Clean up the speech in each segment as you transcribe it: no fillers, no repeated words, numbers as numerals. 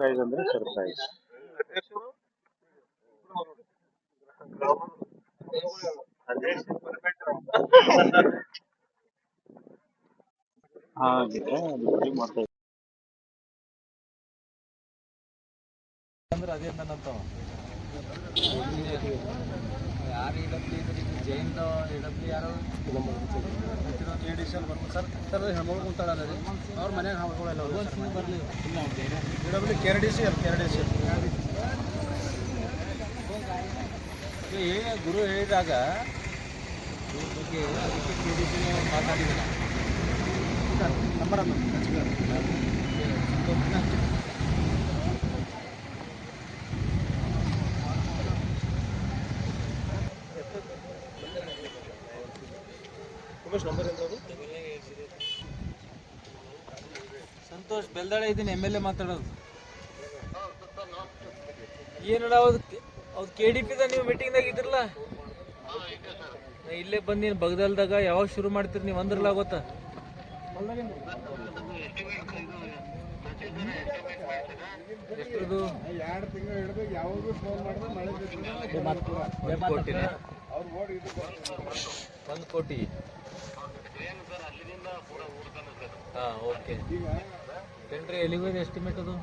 Surprise ಅಂದ್ರೆ surprise. ಹಾಗಿದ್ರೆ ಅದು ಬರೀ ಮಾಡ್ತಾ ಅಂದ್ರೆ ಅದೇ ನನ್ನಂತ ಯಾರು ಜೈನ್ ಯಾರು ಸರ್ ಸರ್ ಹೆಣ್ಮಗಳು ಕುಂತಾಳಲ್ಲ ರೀ ಅವ್ರ ಮನ್ಯಾಗ ಹಾಕೊಳ್ಳಲ್ಲ ಬರಲಿ ಕೆ ಆರ್ ಡಿ ಸಿ ಗುರು ಹೇಳಿದಾಗ ಇವ್ರ ಬಗ್ಗೆ ಅದಕ್ಕೆ ಕೆ ಡಿ ಸಿ ಮಾತಾಡಿದ್ದೀನಿ ನಂಬರ್ ಸಂತೋಷ್ ಬೆಲ್ದಾಳೆ ಇದ್ದೀನಿ ಎಮ್ ಎಲ್ ಎ ಮಾತಾಡೋದು ಏನಡ ಅವ್ದು ಕೆ ಡಿ ಪಿದ ನೀವು ಮೀಟಿಂಗ್ದಾಗ ಇದ್ರಲ್ಲ ಇಲ್ಲೇ ಬಂದೀನಿ ಬಗದಲ್ದಾಗ ಯಾವಾಗ ಶುರು ಮಾಡ್ತೀರಿ ನೀವು ಅಂದ್ರಲ್ಲ ಗೊತ್ತಾ ಎಷ್ಟ್ರದು 2 ತಿಂಗಳು ಹಿಡಿದು ಯಾವಾಗೂ ಫೋನ್ ಮಾಡಿದ್ರೆ ಮಳೆ 1 ಕೋಟಿ ಹಾಂ ಓಕೆ ಟೆಂಡ್ರಿ ಎಲ್ಲಿಗೋದು ಎಸ್ಟಿಮೇಟ್ ಅದು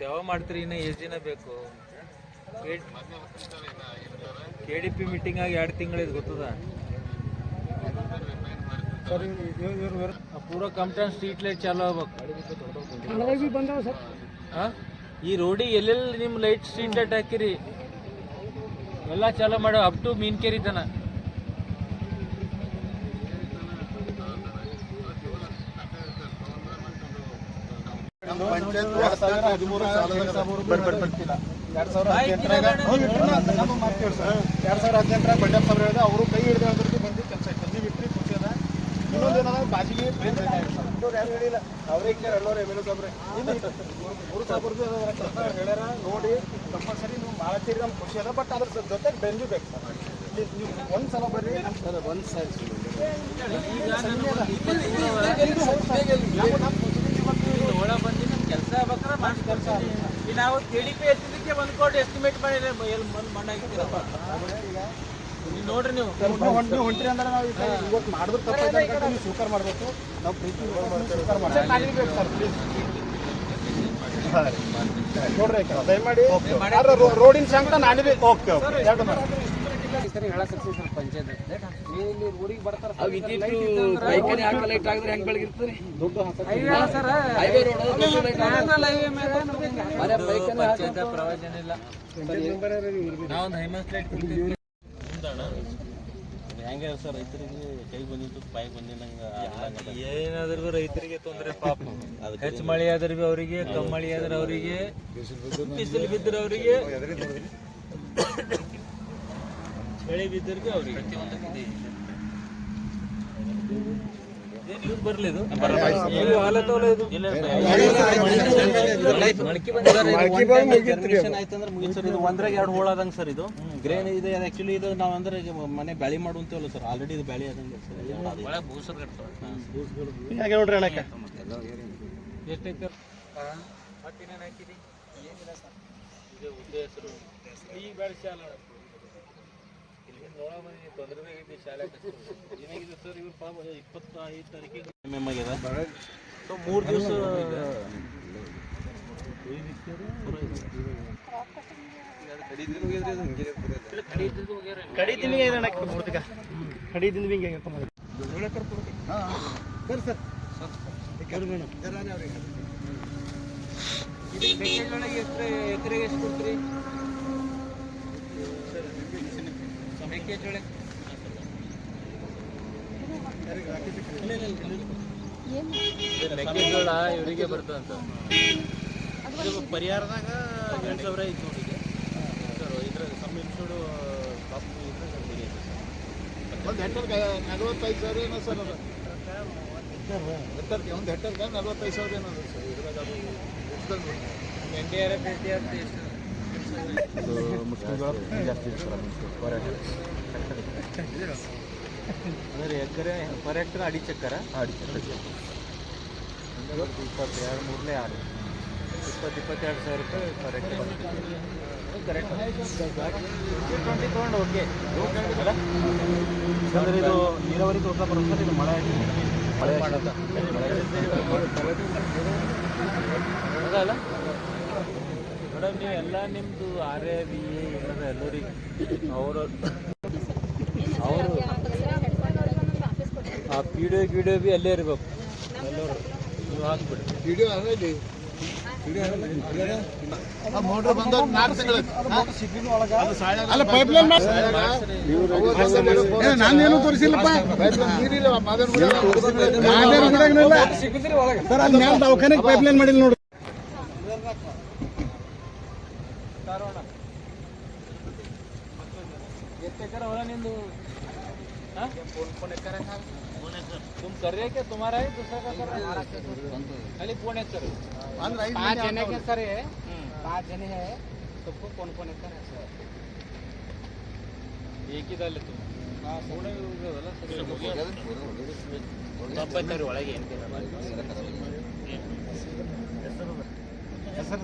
ಯಾವಾಗ ಮಾಡ್ತೀರಿ ಇನ್ನು ಎಷ್ಟು ದಿನ ಬೇಕು ಕೆ ಡಿ ಪಿ ಮೀಟಿಂಗ್ ಆಗಿ 2 ತಿಂಗಳಿದೆ ಗೊತ್ತದ ಪೂರಾ ಕಂಪ್ಟನ್ ಸ್ಟ್ರೀಟ್ ಲೈಟ್ ಚಾಲು ಆಗ್ಬೇಕು ಹಾಂ ಈ ರೋಡಿಗೆ ಎಲ್ಲೆಲ್ಲಿ ನಿಮ್ಮ ಲೈಟ್ ಸ್ಟ್ರೀಟ್ ಲೈಟ್ ಹಾಕಿರಿ ಎಲ್ಲ ಚಾಲು ಮಾಡೋ ಅಪ್ ಟು ಮೀನ್ಕೇರಿ ತನ ಬಂಡೆಪ್ಪ ಅವ್ರು ಹೇಳಿದ ಅವರು ಕೈ ಹಿಡಿದ ಬಂದು ಕೆಲಸ ಕಲ್ದಿ ಬಿಟ್ಟರೆ ಖುಷಿ ಅದ ಇನ್ನೊಂದೇನಾದ ಬಾಜಿಗೆ ಯಾರು ಹೇಳಿಲ್ಲ ಅವರೇ ಎಲ್ಲರೂ ಎಮ್ ಎಲ್ ಎ ಸಾಬ್ರೆ ಮೂರು ಸಾಬ್ರದ್ದು ಹೇಳ್ಯಾರ ನೋಡಿ ಕಂಪಲ್ಸರಿ ನೀವು ಮಾಡ್ತೀರಿ ನಮ್ಗೆ ಖುಷಿ ಅದ ಬಟ್ ಅದ್ರ ಜೊತೆಗೆ ಬೆಂಜು ಬೇಕು ಸರ್ ನೀವು ಒಂದು ಸಲ ಬರ್ರಿ ಸರ್ ಒಂದು ಸಲ ಒಳ ಬಂದು ನಮ್ಮ ಕೆಲಸ ಆಗ್ಬೇಕಾದ್ರೆ ಮಾಡಿ ಕೆಲಸ ಈಗ ನಾವು ಕೆ ಡಿ ಪಿ ಎತ್ತಿದ್ದಕ್ಕೆ 1 ಕೋಟಿ ಎಸ್ಟಿಮೇಟ್ ಮಾಡಿದ್ರೆ ಎಲ್ಲಿ ಮಣ್ಣಾಗಿರ್ತೀರಪ್ಪ ನೀವು ನೋಡ್ರಿ ನೀವು ಹೊಂಟ್ರಿ ಅಂದ್ರೆ ನಾವು ಇವತ್ತು ಮಾಡಿದ್ರೆ ತಪ್ಪ ನೀವು ಸ್ವೀಕಾರ ಮಾಡಬೇಕು ನಾವು ಪ್ರೀತಿ ಸ್ವೀಕಾರ ಮಾಡಬೇಕು ಸರ್ ಪ್ಲೀಸ್ ನೋಡ್ರಿ ದಯಮಾಡಿ ರೋಡಿನ ಸಂಕಟ ನಾನಿದೆ ಓಕೆ ಓಕೆ ಸರಿ ಹೇಳ ಸರ್ ಪಂಚಾಯತ್ ಇಲ್ಲಿ ಊರಿಗೆ ಬರ್ತಾರೆ ಹೆಂಗ್ ಬೆಳಗಿರ್ತಾರೆ ದುಡ್ಡು ಪ್ರಯೋಜನ ಇಲ್ಲ ನಾವೊಂದು ಹೈಮಸ್ ಲೈಟ್ ಹೆಂಗೆ ಸರ್ ರೈತರಿಗೆ ಕೈ ಬಂದಿತ್ತು ಪಾಯಿ ಬಂದಿದ್ದಂಗೆ ಏನಾದ್ರೂ ರೈತರಿಗೆ ತೊಂದರೆ ಪಾಪ ಹೆಚ್ಚು ಮಳೆ ಆದ್ರೆ ಭೀ ಅವರಿಗೆ ಕಮ್ಮಿ ಮಳೆ ಆದ್ರೆ ಅವರಿಗೆ ಬಿಸಿಲು ಬಿದ್ದರೆ ಅವರಿಗೆ ಚಳಿ ಬಿದ್ದರಿಗೆ ಅವ್ರಿಗೆ ಬರ್ಲಿದು ಆಯ್ತಂದ್ರೆ ಮುಗಿಸರ್ ಇದು ಒಂದ್ರಾಗ 2 ಹೋಳ ಆದಂಗೆ ಸರ್ ಇದು ಗ್ರೇನ್ ಇದೆ ಆಕ್ಚುಲಿ ಇದು ನಾವು ಅಂದ್ರೆ ಮನೆ ಬ್ಯಾಳಿ ಮಾಡುವಂತೇವಲ್ಲ ಸರ್ ಆಲ್ರೆಡಿ ಇದು ಬ್ಯಾಳಿ ಆದಂಗೆ ನೋಡ್ರಿ ಅಣ್ಣಕ್ಕೆ ಎಷ್ಟೈತೆ ಮತ್ತಿನೇನು ಹಾಕಿರಿ ಏನಿಲ್ಲ ಸರ್ ಇದು ಉದ್ದ ಹೆಸರು ಈ ಬೆಳೆಸಿ ಅಲ್ಲ ತೊಂದರೆ ಶಾಲೆ ಏನಾಗಿದೆ ಸರ್ ಇವ್ರು ಪಾಪ 25 ತಾರೀಕಿಗೆ ಎಮ್ ಆಗ್ಯದ ಸೊ 3 ದಿವಸ ಎಕರೆಗೆ ಎಷ್ಟು ಕೊಡ್ತೀರಿ ಮೆಕ್ಕೆಜೋಳ ಮೆಕ್ಕೆಜೋಳ ಇವರಿಗೆ ಬರ್ತದಂತ ಪರಿಹಾರದಾಗ 8,000 ಐತಿ ನೋಡಿ ಸರ್ ಇದ್ರ ಸಮ್ ಇನ್ಸೂರ್ಡು ಕಾಪು ಇದ್ರೆ ಒಂದು ಹೆಕ್ಟರ್ಗೆ 45,000 ಏನೋ ಸರ್ ಅದು ಹೆಕ್ಟರ್ಗೆ ಒಂದು ಹೆಕ್ಟರ್ಗೆ 45,000 ಏನೋ ಸರ್ ಇದ್ರಾಗ ಅದು NDRF ಅಂತ ಎಷ್ಟು ಮುಸ್ಲಿಮ್ಗಳು ಜಾಸ್ತಿ ಅಂದರೆ ಎಕರೆ ಪರ್ ಹೆಕ್ಟರ್ 2 ಚಕ್ಕರ 2 ಚಕ್ಕರ 22 ಮೂರನೇ 6 22 ಸಾವಿರ ರೂಪಾಯಿ ಕರೆಕ್ಟ್ ಕರೆಕ್ಟ್ T20 ತೊಗೊಂಡು ಓಕೆ ಅಲ್ಲ ಯಾಕಂದ್ರೆ ಇದು ನೀರಾವರಿ ತೋಟ ಬರುತ್ತೆ, ಇದು ಮಳೆ ಮಾಡೋದ ಅದಲ್ಲ ಮೇಡಮ್. ನೀವು ಎಲ್ಲ ನಿಮ್ಮದು RAVA ಏನದ ಎಲ್ಲರಿಗೆ ಅವರು ಆ ವಿಡಿಯೋ ಬಿ ಅಲ್ಲೇ ಇರಬೇಕು ಎಲ್ಲರೂ. ನೀವು ಹಾಕ್ಬಿಡಿ ವಿಡಿಯೋ ಮೋಟ್ರ್ ಬಂದು 4 ತಿಂಗಳು ಅಲ್ಲ ಪೈಪ್ಲೈನ್ ನಾನೇನು ತೋರಿಸಿಲ್ಲಪ್ಪ. ಸರ್ ಅಲ್ಲಿ ಮ್ಯಾಲ ದವಾಖಾನೆಗೆ ಪೈಪ್ಲೈನ್ ಮಾಡಿಲ್ಲ ನೋಡಿ. होला निंदू तुम कर रहे क्या? तुम्हारा है दूसरा का कर रहा है? खाली फोन एक करो 5 जने के सर है 5 जने है सबको कौन कौन एक है सर एक ही डाले तुम हां फोन ಹೋಗಲ್ಲ ಸರ್ 90 ಒಳಗೆ ಏನು ಹೆಸರು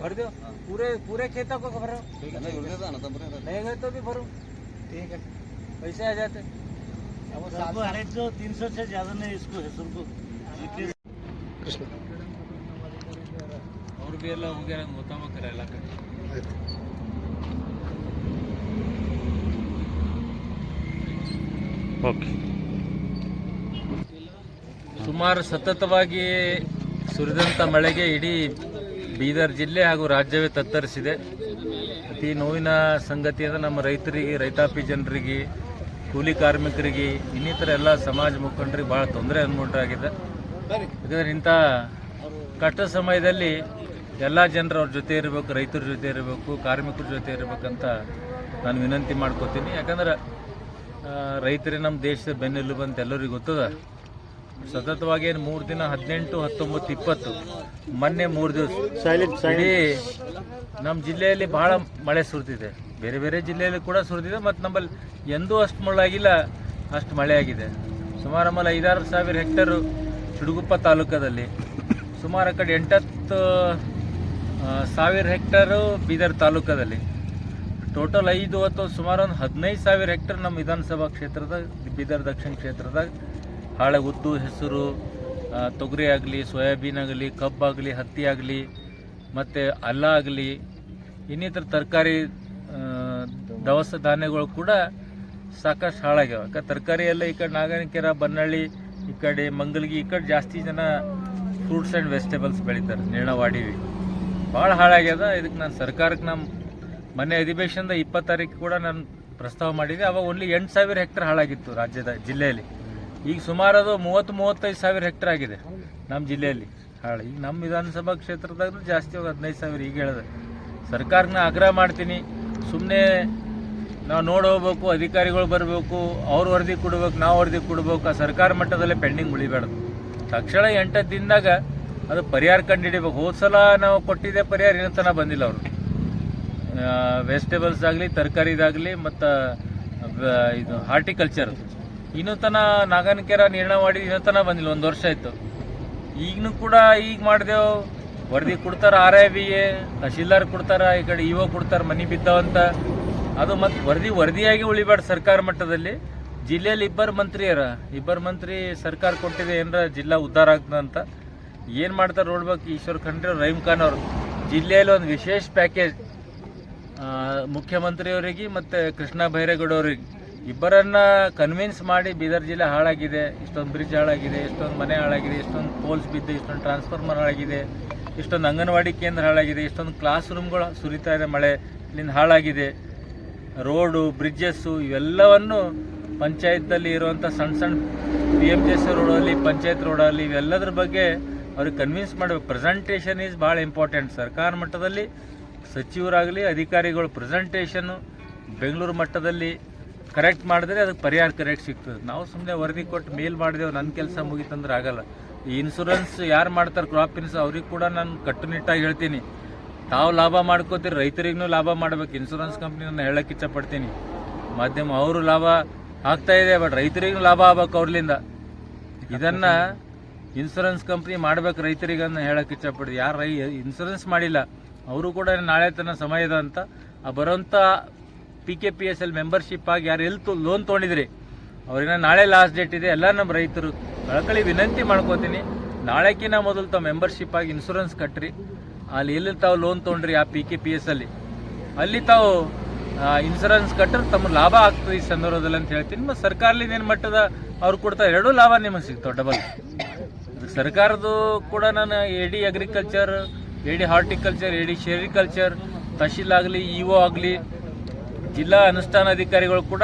भर दो पूरे खेतों को भरो। नहीं गए तो भी भरो, ठीक है, पैसे आ जाते। अब सबको हर एक जो 300 से ज्यादा नहीं इसको हेसर को और भी ಎಲ್ಲ ಹೋಗ್ಯಾರ ಗೊತ್ತಾಮಕರ ಎಲ್ಲ ಕಡೆ. ಓಕೆ. ಸುಮಾರು ಸತತವಾಗಿ ಸುರಿದಂಥ ಮಳೆಗೆ ಇಡೀ ಬೀದರ್ ಜಿಲ್ಲೆ ಹಾಗೂ ರಾಜ್ಯವೇ ತತ್ತರಿಸಿದೆ. ಅತಿ ನೋವಿನ ಸಂಗತಿ ಅಂದರೆ ನಮ್ಮ ರೈತರಿಗೆ, ರೈತಾಪಿ ಜನರಿಗೆ, ಕೂಲಿ ಕಾರ್ಮಿಕರಿಗೆ, ಇನ್ನಿತರ ಎಲ್ಲ ಸಮಾಜ ಮುಖಂಡರಿಗೆ ಭಾಳ ತೊಂದರೆ ಅನುಭವವಾಗಿದೆ. ಯಾಕಂದರೆ ಇಂಥ ಕಷ್ಟ ಸಮಯದಲ್ಲಿ ಎಲ್ಲ ಜನರು ಅವ್ರ ಜೊತೆ ಇರಬೇಕು, ರೈತರ ಜೊತೆ ಇರಬೇಕು, ಕಾರ್ಮಿಕರ ಜೊತೆ ಇರಬೇಕಂತ ನಾನು ವಿನಂತಿ ಮಾಡ್ಕೋತೀನಿ. ಯಾಕಂದ್ರೆ ರೈತರೇ ನಮ್ಮ ದೇಶದ ಬೆನ್ನೆಲುಬು ಅಂತ ಎಲ್ಲರಿಗೂ ಗೊತ್ತದ. ಸತತವಾಗಿ 3 ದಿನ 18, 19, 20 ಮೊನ್ನೆ 3 ದಿವಸ ಇಡೀ ನಮ್ಮ ಜಿಲ್ಲೆಯಲ್ಲಿ ಭಾಳ ಮಳೆ ಸುರಿದಿದೆ. ಬೇರೆ ಬೇರೆ ಜಿಲ್ಲೆಯಲ್ಲಿ ಕೂಡ ಸುರಿದಿದೆ ಮತ್ತು ನಮ್ಮಲ್ಲಿ ಎಂದೂ ಅಷ್ಟು ಮಳೆ ಆಗಿಲ್ಲ, ಅಷ್ಟು ಮಳೆ ಆಗಿದೆ. ಸುಮಾರು ನಮ್ಮಲ್ಲಿ 5-6 ಸಾವಿರ ಹೆಕ್ಟರು ಸಿಡುಗುಪ್ಪ ತಾಲೂಕದಲ್ಲಿ, ಸುಮಾರು ಆ ಕಡೆ 8-10 ಸಾವಿರ ಹೆಕ್ಟರು ಬೀದರ್ ತಾಲೂಕದಲ್ಲಿ, ಟೋಟಲ್ 5 ಅಥವಾ ಸುಮಾರು ಒಂದು 15 ಸಾವಿರ ಹೆಕ್ಟರ್ ನಮ್ಮ ವಿಧಾನಸಭಾ ಕ್ಷೇತ್ರದಾಗ, ಬೀದರ್ ದಕ್ಷಿಣ ಕ್ಷೇತ್ರದಾಗ ಹಾಳೆ ಉದ್ದು, ಹೆಸರು, ತೊಗರಿ ಆಗಲಿ, ಸೋಯಾಬೀನ್ ಆಗಲಿ, ಕಬ್ಬಾಗಲಿ, ಹತ್ತಿ ಆಗಲಿ, ಮತ್ತು ಅಲ್ಲ ಆಗಲಿ, ಇನ್ನಿತರ ತರಕಾರಿ, ದವಸ ಧಾನ್ಯಗಳು ಕೂಡ ಸಾಕಷ್ಟು ಹಾಳಾಗ್ಯಾವ. ಯಾಕೆ ತರಕಾರಿ ಎಲ್ಲ ಈ ಕಡೆ ನಾಗನಕೆರೆ, ಬನ್ನಳ್ಳಿ, ಈ ಕಡೆ ಮಂಗಲ್ಗಿ, ಈ ಕಡೆ ಜಾಸ್ತಿ ಜನ ಫ್ರೂಟ್ಸ್ ಆ್ಯಂಡ್ ವೆಜಿಟೇಬಲ್ಸ್ ಬೆಳೀತಾರೆ, ನಿರ್ಣವಾಡಿವಿ, ಭಾಳ ಹಾಳಾಗ್ಯದ. ಇದಕ್ಕೆ ನಾನು ಸರ್ಕಾರಕ್ಕೆ ನಮ್ಮ ಮೊನ್ನೆ ಅಧಿವೇಶನದ 20 ತಾರೀಕು ಕೂಡ ನಾನು ಪ್ರಸ್ತಾವ ಮಾಡಿದೆ. ಅವಾಗ ಓನ್ಲಿ 8 ಸಾವಿರ ಹೆಕ್ಟರ್ ಹಾಳಾಗಿತ್ತು ರಾಜ್ಯದ ಜಿಲ್ಲೆಯಲ್ಲಿ. ಈಗ ಸುಮಾರು ಅದು 30-35 ಸಾವಿರ ಹೆಕ್ಟರ್ ಆಗಿದೆ ನಮ್ಮ ಜಿಲ್ಲೆಯಲ್ಲಿ ಹಾಳು. ಈಗ ನಮ್ಮ ವಿಧಾನಸಭಾ ಕ್ಷೇತ್ರದಾಗ ಜಾಸ್ತಿ ಹೋಗಿ 15 ಸಾವಿರ. ಈಗ ಹೇಳಿದೆ ಸರ್ಕಾರನ ಆಗ್ರಹ ಮಾಡ್ತೀನಿ, ಸುಮ್ಮನೆ ನಾವು ನೋಡಿ ಹೋಗ್ಬೇಕು, ಅಧಿಕಾರಿಗಳು ಬರಬೇಕು, ಅವ್ರು ವರದಿ ಕೊಡ್ಬೇಕು, ನಾವು ವರದಿ ಕೊಡ್ಬೇಕು, ಆ ಸರ್ಕಾರ ಮಟ್ಟದಲ್ಲೇ ಪೆಂಡಿಂಗ್ ಉಳಿಬಾರ್ದು. ತಕ್ಷಣ 8 ದಿನದಾಗ ಅದು ಪರಿಹಾರ ಕಂಡು ಹಿಡಿಬೇಕು. ಹೋದ ಸಲ ನಾವು ಕೊಟ್ಟಿದ್ದೆ ಪರಿಹಾರ ಇನ್ನೂ ತನಕ ಬಂದಿಲ್ಲ ಅವರು. ವೆಜಿಟೇಬಲ್ಸ್ ಆಗಲಿ, ತರಕಾರಿದಾಗಲಿ, ಮತ್ತು ಇದು ಹಾರ್ಟಿಕಲ್ಚರ್ ಇನ್ನೂ ತನಕ ನಾಗನಕೆರೆ ನಿರ್ಣವಾಡಿ ಇನ್ನೂ ತನಕ ಬಂದಿಲ್ಲ. 1 ವರ್ಷ ಆಯಿತು. ಈಗಲೂ ಕೂಡ ಈಗ ಮಾಡಿದೆವು, ವರದಿ ಕೊಡ್ತಾರೆ, RAVA ತಹಶೀಲ್ದಾರ್ ಕೊಡ್ತಾರೆ, ಈ ಕಡೆ ಇಒ ಕೊಡ್ತಾರೆ, ಮನೆ ಬಿದ್ದಾವಂತ. ಅದು ಮತ್ತು ವರದಿಯಾಗಿ ಉಳಿಬಾರ್ದು ಸರ್ಕಾರ ಮಟ್ಟದಲ್ಲಿ. ಜಿಲ್ಲೆಯಲ್ಲಿ 2 ಮಂತ್ರಿ ಸರ್ಕಾರ ಕೊಟ್ಟಿದೆ, ಏನರ ಜಿಲ್ಲಾ ಉದ್ಧಾರ ಆಗ್ತದಂತ. ಏನು ಮಾಡ್ತಾರೆ ನೋಡ್ಬೇಕು. ಈಶ್ವರ್ ಖಂಡ್ರೆ, ರಹೀಮ್ ಖಾನ್ ಅವರು ಜಿಲ್ಲೆಯಲ್ಲಿ ಒಂದು ವಿಶೇಷ ಪ್ಯಾಕೇಜ್ ಮುಖ್ಯಮಂತ್ರಿಯವರಿಗೆ ಮತ್ತು ಕೃಷ್ಣ ಬೈರೇಗೌಡ ಅವರಿಗೆ ಇಬ್ಬರನ್ನ ಕನ್ವಿನ್ಸ್ ಮಾಡಿ, ಬೀದರ್ ಜಿಲ್ಲೆ ಹಾಳಾಗಿದೆ, ಇಷ್ಟೊಂದು ಬ್ರಿಡ್ಜ್ ಹಾಳಾಗಿದೆ, ಇಷ್ಟೊಂದು ಮನೆ ಹಾಳಾಗಿದೆ, ಇಷ್ಟೊಂದು ಪೋಲ್ಸ್ ಬಿದ್ದು, ಇಷ್ಟೊಂದು ಟ್ರಾನ್ಸ್ಫಾರ್ಮರ್ ಹಾಳಾಗಿದೆ, ಇಷ್ಟೊಂದು ಅಂಗನವಾಡಿ ಕೇಂದ್ರ ಹಾಳಾಗಿದೆ, ಇಷ್ಟೊಂದು ಕ್ಲಾಸ್ ರೂಮ್ಗಳು ಸುರಿತಾ ಇದೆ ಮಳೆ ಇಲ್ಲಿಂದ ಹಾಳಾಗಿದೆ, ರೋಡು, ಬ್ರಿಡ್ಜಸ್ಸು ಇವೆಲ್ಲವನ್ನು ಪಂಚಾಯತ್ನಲ್ಲಿ ಇರುವಂಥ ಸಣ್ಣ PMJS ರೋಡಲ್ಲಿ, ಪಂಚಾಯತ್ ರೋಡಲ್ಲಿ ಇವೆಲ್ಲದ್ರ ಬಗ್ಗೆ ಅವ್ರಿಗೆ ಕನ್ವಿನ್ಸ್ ಮಾಡಬೇಕು. ಪ್ರೆಸೆಂಟೇಷನ್ ಈಸ್ ಭಾಳ ಇಂಪಾರ್ಟೆಂಟ್. ಸರ್ಕಾರ ಮಟ್ಟದಲ್ಲಿ ಸಚಿವರಾಗಲಿ, ಅಧಿಕಾರಿಗಳು ಪ್ರೆಸೆಂಟೇಷನ್ನು ಬೆಂಗಳೂರು ಮಟ್ಟದಲ್ಲಿ ಕರೆಕ್ಟ್ ಮಾಡಿದ್ರೆ ಅದಕ್ಕೆ ಪರಿಹಾರ ಕರೆಕ್ಟ್ ಸಿಗ್ತದೆ. ನಾವು ಸುಮ್ಮನೆ ವರದಿ ಕೊಟ್ಟು ಮೇಲ್ ಮಾಡಿದೆವು, ನನ್ನ ಕೆಲಸ ಮುಗೀತಂದ್ರೆ ಆಗಲ್ಲ. ಈ ಇನ್ಶೂರೆನ್ಸ್ ಯಾರು ಮಾಡ್ತಾರೆ, ಕ್ರಾಪ್ ಇನ್ಸೂರೆನ್ಸ್, ಅವ್ರಿಗೆ ಕೂಡ ನಾನು ಕಟ್ಟುನಿಟ್ಟಾಗಿ ಹೇಳ್ತೀನಿ, ತಾವು ಲಾಭ ಮಾಡ್ಕೋತೀರಿ, ರೈತರಿಗೂ ಲಾಭ ಮಾಡ್ಬೇಕು. ಇನ್ಶೂರೆನ್ಸ್ ಕಂಪ್ನಿ ನಾನು ಹೇಳಕ್ಕೆ ಇಷ್ಟಪಡ್ತೀನಿ. ಮಾಧ್ಯಮ ಅವರು ಲಾಭ ಆಗ್ತಾ ಇದೆ. ಬಟ್ ರೈತರಿಗೂ ಲಾಭ ಆಗ್ಬೇಕು ಅವ್ರಲಿಂದ. ಇದನ್ನ ಇನ್ಸೂರೆನ್ಸ್ ಕಂಪ್ನಿ ಮಾಡ್ಬೇಕು ರೈತರಿಗೆ ಅಂತ ಹೇಳಕ್ ಇಷ್ಟಪಡ್ತೀವಿ. ಯಾರು ಇನ್ಸೂರೆನ್ಸ್ ಮಾಡಿಲ್ಲ ಅವರು ಕೂಡ ನಾಳೆ ತನ್ನ ಸಮಯ ಇದೆ ಅಂತ ಬರೋಂಥ PKPSL ಮೆಂಬರ್ಶಿಪ್ ಆಗಿ ಯಾರು ಲೋನ್ ತೊಗೊಂಡಿದ್ರಿ ಅವ್ರಿನ ನಾಳೆ ಲಾಸ್ಟ್ ಡೇಟ್ ಇದೆ. ಎಲ್ಲ ನಮ್ಮ ರೈತರು ಕಳಕಳಿ ವಿನಂತಿ ಮಾಡ್ಕೋತೀನಿ, ನಾಳೆಕಿನ ಮೊದಲು ತಾವು ಮೆಂಬರ್ಶಿಪ್ ಆಗಿ ಇನ್ಸೂರೆನ್ಸ್ ಕಟ್ರಿ. ಅಲ್ಲಿ ಎಲ್ಲಿ ತಾವು ಲೋನ್ ತೊಗೊಂಡ್ರಿ ಆ PKPSL ಅಲ್ಲಿ ತಾವು ಇನ್ಸೂರೆನ್ಸ್ ಕಟ್ಟರೆ ತಮ್ಮ ಲಾಭ ಆಗ್ತದೆ ಈ ಸಂದರ್ಭದಲ್ಲಿ ಅಂತ ಹೇಳ್ತೀನಿ. ಮತ್ತು ಸರ್ಕಾರದಿಂದ ಏನು ಮಟ್ಟದ ಅವ್ರು ಕೊಡ್ತಾರೆ, ಎರಡೂ ಲಾಭ ನಿಮಗೆ ಸಿಗ್ತಾವೆ ಡಬಲ್. ಸರ್ಕಾರದ್ದು ಕೂಡ ನಾನು AD agriculture, AD horticulture, AD sericulture, tehsil ಆಗಲಿ, EO ಆಗಲಿ, ಜಿಲ್ಲಾ ಅನುಷ್ಠಾನ ಅಧಿಕಾರಿಗಳು ಕೂಡ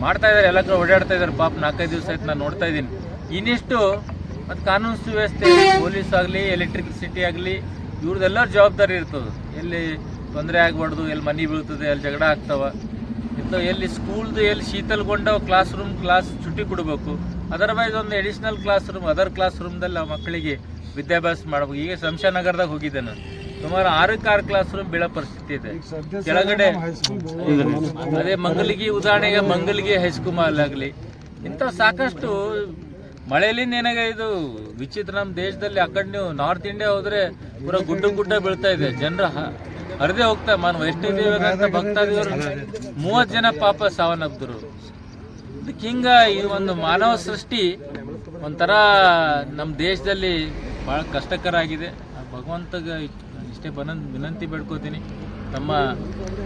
ಮಾಡ್ತಾ ಇದ್ದಾರೆ. ಎಲ್ಲ ಕಡೆ ಓಡಾಡ್ತಾ ಇದ್ದಾರೆ. ಪಾಪ 4-5 ದಿವಸ ಆಯ್ತು ನಾನು ನೋಡ್ತಾ ಇದ್ದೀನಿ. ಇನ್ನಿಷ್ಟು ಮತ್ತು ಕಾನೂನು ಸುವ್ಯವಸ್ಥೆ, ಪೊಲೀಸ್ ಆಗಲಿ, ಎಲೆಕ್ಟ್ರಿಸಿಟಿ ಆಗಲಿ, ಇವ್ರದ್ದೆಲ್ಲರ ಜವಾಬ್ದಾರಿ ಇರ್ತದೆ. ಎಲ್ಲಿ ತೊಂದರೆ ಆಗಬಾರ್ದು, ಎಲ್ಲಿ ಮನೆ ಬೀಳ್ತದೆ, ಎಲ್ಲಿ ಜಗಳ ಆಗ್ತಾವ, ಇಂಥವು ಎಲ್ಲಿ ಸ್ಕೂಲ್ದು ಎಲ್ಲಿ ಶೀತಲ್ಗೊಂಡ ಕ್ಲಾಸ್ ಚುಟ್ಟಿ ಕೊಡಬೇಕು. ಅದರ್ವೈಸ್ ಒಂದು ಎಡಿಷನಲ್ ಅದರ್ ಕ್ಲಾಸ್ ರೂಮ್ದಲ್ಲಿ ಮಕ್ಕಳಿಗೆ ವಿದ್ಯಾಭ್ಯಾಸ ಮಾಡಬೇಕು. ಈಗ ಶಂಶಾನಗರದಾಗ ಹೋಗಿದ್ದೆ ನಾನು, ಸುಮಾರು 6 ಕ್ಲಾಸ್ ರೂಮ್ ಬೀಳೋ ಪರಿಸ್ಥಿತಿ ಇದೆ ಕೆಳಗಡೆ. ಅದೇ ಮಂಗಲಿಗೆ ಉದಾಹರಣೆಗೆ ಮಂಗಲಿಗೆ ಹೈಸ್ಕೂಲ್ ಆಗಲಿ, ಇಂಥ ಸಾಕಷ್ಟು ಮಳೆಲಿಂದ ಏನಾಗ ಇದು ವಿಚಿತ್ರ. ನಮ್ಮ ದೇಶದಲ್ಲಿ ಆ ಕಡೆ ನೀವು ನಾರ್ತ್ ಇಂಡಿಯಾ ಹೋದ್ರೆ ಪೂರ ಗುಡ್ಡ ಬೀಳ್ತಾ ಇದೆ. ಜನರ ಹರಿದೇ ಹೋಗ್ತಾ ವೈಷ್ಣೋದೇವಿಗಂತ ಭಕ್ತಾದಿಗಳು 30 ಜನ ಪಾಪ ಸಾವನ್ನಪ್ಪಿದ್ರು. ಇದಕ್ಕೆ ಹಿಂಗ ಈ ಒಂದು ಮಾನವ ಸೃಷ್ಟಿ ಒಂಥರ ನಮ್ಮ ದೇಶದಲ್ಲಿ ಭಾಳ ಕಷ್ಟಕರ ಆಗಿದೆ. ಭಗವಂತಗೆ ಇಷ್ಟೇ ವಿನಂತಿ ಬೇಡ್ಕೋತೀನಿ, ತಮ್ಮ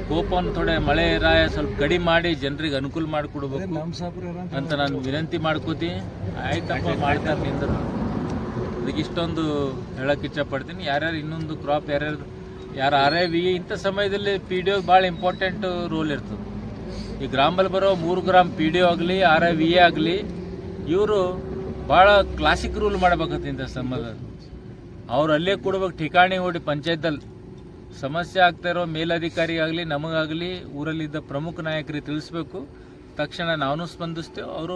ಕೋಪವನ್ನು ಥೋಡೆ ಮಳೆ ರಾಯ ಸ್ವಲ್ಪ ಕಡಿಮೆ ಮಾಡಿ ಜನರಿಗೆ ಅನುಕೂಲ ಮಾಡಿಕೊಡ್ಬೇಕು ಅಂತ ನಾನು ವಿನಂತಿ ಮಾಡ್ಕೋತೀನಿ. ಆಯ್ತಪ್ಪ ಮಾಡ್ತಾರೆ ನಿಂದರು. ಅದಕ್ಕೆ ಇಷ್ಟೊಂದು ಹೇಳಕ್ಕೆ ಇಷ್ಟಪಡ್ತೀನಿ. ಯಾರ್ಯಾರು ಇನ್ನೊಂದು ಕ್ರಾಪ್ ಯಾರು RIV ಇಂಥ ಸಮಯದಲ್ಲಿ PDO ಭಾಳ ಇಂಪಾರ್ಟೆಂಟ್ ರೋಲ್ ಇರ್ತದೆ. ಈ ಗ್ರಾಮಲ್ಲಿ ಬರೋ 3 ಗ್ರಾಮ್ PDO ಆಗಲಿ, RIV ಆಗಲಿ, ಇವರು ಭಾಳ ಕ್ಲಾಸಿಕ್ ರೂಲ್ ಮಾಡ್ಬೇಕಂತ ಇಂಥ ಸಂಬಂಧ. ಅವ್ರು ಅಲ್ಲೇ ಕೊಡ್ಬೇಕು, ಠಿಕಾಣಿ ಹೊಡಿ ಪಂಚಾಯತ್ದಲ್ಲಿ ಸಮಸ್ಯೆ ಆಗ್ತಾ ಇರೋ ಮೇಲಧಿಕಾರಿ ಆಗಲಿ, ನಮಗಾಗಲಿ, ಊರಲ್ಲಿದ್ದ ಪ್ರಮುಖ ನಾಯಕರಿಗೆ ತಿಳಿಸ್ಬೇಕು. ತಕ್ಷಣ ನಾವು ಸ್ಪಂದಿಸ್ತೇವೆ. ಅವರು